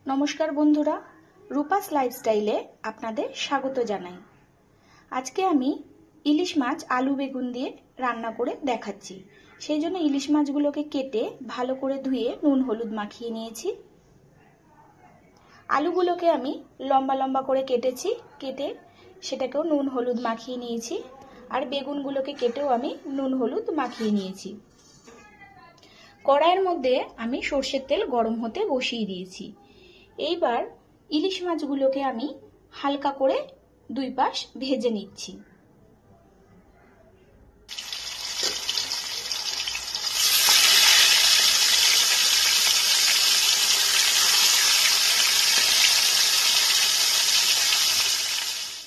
নমস্কার বন্ধুরা, রূপাস লাইফস্টাইলে আপনাদের স্বাগত জানাই। আজকে আমি ইলিশ মাছ আলু বেগুন দিয়ে রান্না করে দেখাচ্ছি। সেই জন্য ইলিশ মাছগুলোকে কেটে ভালো করে ধুয়ে নুন হলুদ মাখিয়ে নিয়েছি। আলুগুলোকে আমি লম্বা লম্বা করে কেটেছি, কেটে সেটাকেও নুন হলুদ মাখিয়ে নিয়েছি। আর বেগুনগুলোকে কেটেও আমি নুন হলুদ মাখিয়ে নিয়েছি। কড়াইয়ের মধ্যে আমি সর্ষের তেল গরম হতে বসিয়ে দিয়েছি। এইবার ইলিশ মাছগুলোকে আমি হালকা করে দুই পাশ ভেজে নিচ্ছি।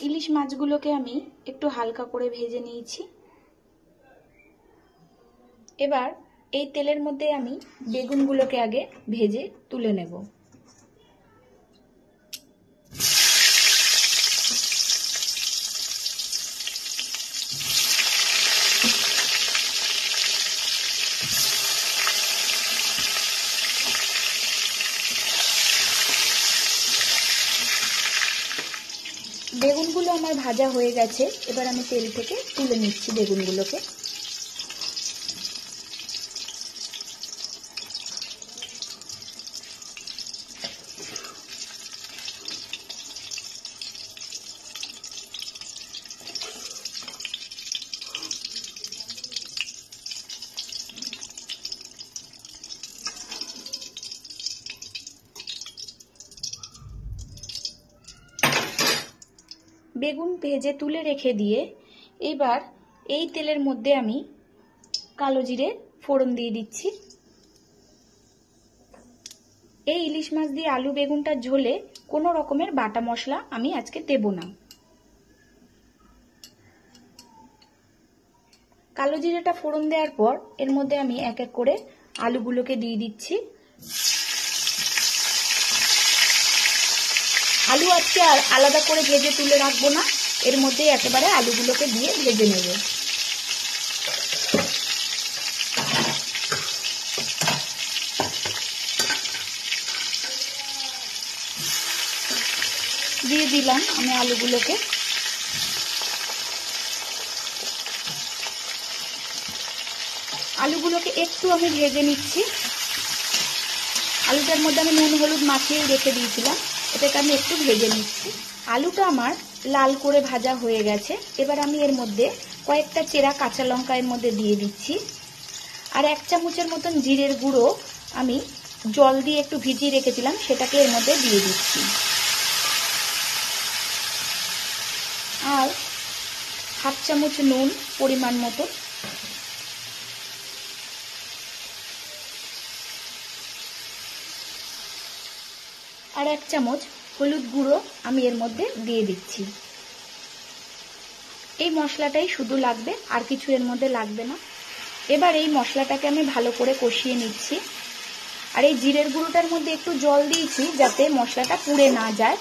ইলিশ মাছগুলোকে আমি একটু হালকা করে ভেজে নিয়েছি। এবার এই তেলের মধ্যে আমি বেগুনগুলোকে আগে ভেজে তুলে নেব। বেগুনগুলো আমার ভাজা হয়ে গেছে, এবার আমি তেল থেকে তুলে নিচ্ছি বেগুনগুলোকে। বেগুন ভেজে তুলে রেখে দিয়ে এবার এই তেলের মধ্যে আমি কালো জিরে ফোড়ন দিয়ে দিচ্ছি। এই ইলিশ মাছ দিয়ে আলু বেগুনটার ঝোলে কোনো রকমের বাটা মশলা আমি আজকে দেব না। কালো জিরেটা ফোড়ন দেওয়ার পর এর মধ্যে আমি এক এক করে আলুগুলোকে দিয়ে দিচ্ছি। আলু আজকে আর আলাদা করে ভেজে তুলে রাখবো না, এর মধ্যে একেবারে আলুগুলোকে দিয়ে ভেজে নেব। দিয়ে দিলাম আমি আলুগুলোকে। আলুগুলোকে একটু আমি ভেজে নিচ্ছি। আলুটার মধ্যে আমি নুন হলুদ মাখিয়ে রেখে দিয়েছিলাম, এটাকে আমি একটু ভেজে নিচ্ছি। আলুটা আমার লাল করে ভাজা হয়ে গেছে। এবার আমি এর মধ্যে কয়েকটা চেরা কাঁচা লঙ্কা এর মধ্যে দিয়ে দিচ্ছি। আর 1 চামচের মতন জিরের গুঁড়ো আমি জল দিয়ে একটু ভিজিয়ে রেখেছিলাম, সেটাকে এর মধ্যে দিয়ে দিচ্ছি। আর 1/2 চামচ নুন পরিমাণ মতো। আর 1 চামচ হলুদ গুঁড়ো আমি এর মধ্যে দিয়ে দিচ্ছি। এই মশলাটাই শুধু লাগবে, আর কিছু এর মধ্যে লাগবে না। এবার এই মশলাটাকে আমি ভালো করে কষিয়ে নিচ্ছি। আর এই জিরের গুঁড়োটার মধ্যে একটু জল দিয়েছি যাতে মশলাটা পুড়ে না যায়।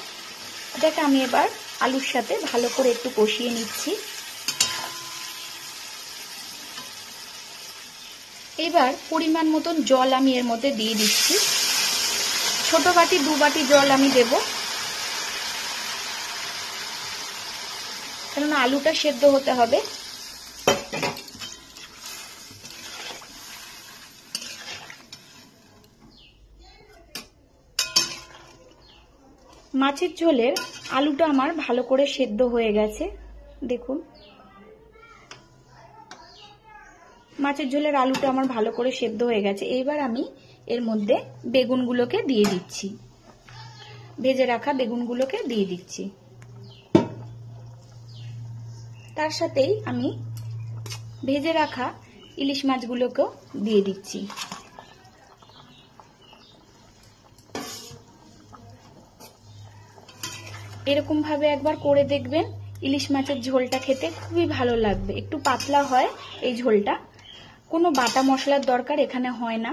এটাকে আমি এবার আলুর সাথে ভালো করে একটু কষিয়ে নিচ্ছি। এবার পরিমাণ মতন জল আমি এর মধ্যে দিয়ে দিচ্ছি। ছোট বাটি 2 বাটি জল আমি দেব, কেননা আলুটা সেদ্ধ হতে হবে। মাছের ঝোলের আলুটা আমার ভালো করে সেদ্ধ হয়ে গেছে। দেখুন, মাছের ঝোলের আলুটা আমার ভালো করে সেদ্ধ হয়ে গেছে। এইবার আমি এর মধ্যে বেগুনগুলোকে দিয়ে দিচ্ছি। ভেজে রাখা বেগুনগুলোকে দিয়ে দিচ্ছি। তার সাথেই আমি ভেজে রাখা ইলিশ মাছগুলোকেও দিয়ে দিচ্ছি। এরকম ভাবে একবার করে দেখবেন, ইলিশ মাছের ঝোলটা খেতে খুবই ভালো লাগবে। একটু পাতলা হয় এই ঝোলটা, কোনো বাটা মশলার দরকার এখানে হয় না।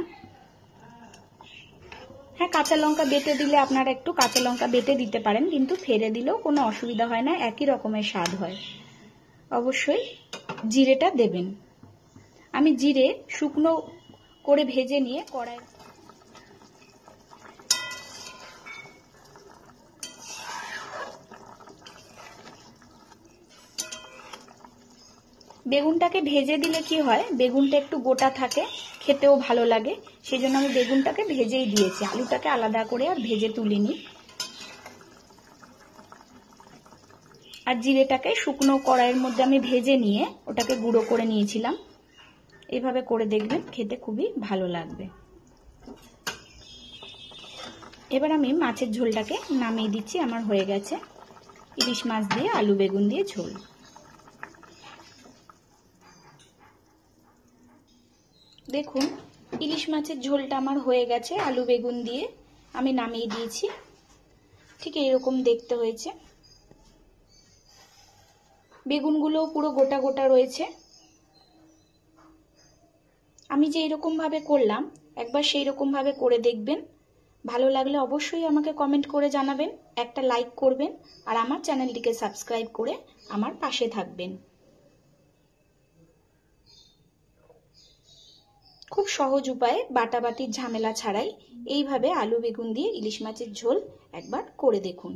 হ্যাঁ, কাঁচা লঙ্কা বেটে দিলে আপনারা একটু কাঁচা লঙ্কা বেটে দিতে পারেন, কিন্তু ফেলে দিলেও কোনো অসুবিধা হয় না, একই রকমের স্বাদ হয়। অবশ্যই জিরেটা দেবেন। আমি জিরে শুকনো করে ভেজে নিয়ে বেগুনটাকে ভেজে দিলে কি হয়, বেগুনটা একটু গোটা থাকে, খেতেও ভালো লাগে। সেই জন্য আমি বেগুনটাকে ভেজেই দিয়েছি, আলুটাকে আলাদা করে আর ভেজে তুলিনি। আর জিরেটাকে শুকনো কড়াইয়ের মধ্যে আমি ভেজে নিয়ে ওটাকে গুঁড়ো করে নিয়েছিলাম। এভাবে করে দেখবেন, খেতে খুবই ভালো লাগবে। এবার আমি মাছের ঝোলটাকে নামিয়ে দিচ্ছি। আমার হয়ে গেছে ইলিশ মাছ দিয়ে আলু বেগুন দিয়ে ঝোল। দেখুন, ইলিশ মাছের ঝোলটা আমার হয়ে গেছে আলু বেগুন দিয়ে, আমি নামিয়ে দিয়েছি। ঠিক এইরকম দেখতে হয়েছে। বেগুনগুলো পুরো গোটা গোটা রয়েছে। আমি যে এরকম ভাবে করলাম, একবার সেই রকম ভাবে করে দেখবেন। ভালো লাগলে অবশ্যই আমাকে কমেন্ট করে জানাবেন, একটা লাইক করবেন, আর আমার চ্যানেলটিকে সাবস্ক্রাইব করে আমার পাশে থাকবেন। খুব সহজ উপায়ে, বাটাবাটির ঝামেলা ছাড়াই এইভাবে আলু বেগুন দিয়ে ইলিশ মাছের ঝোল একবার করে দেখুন।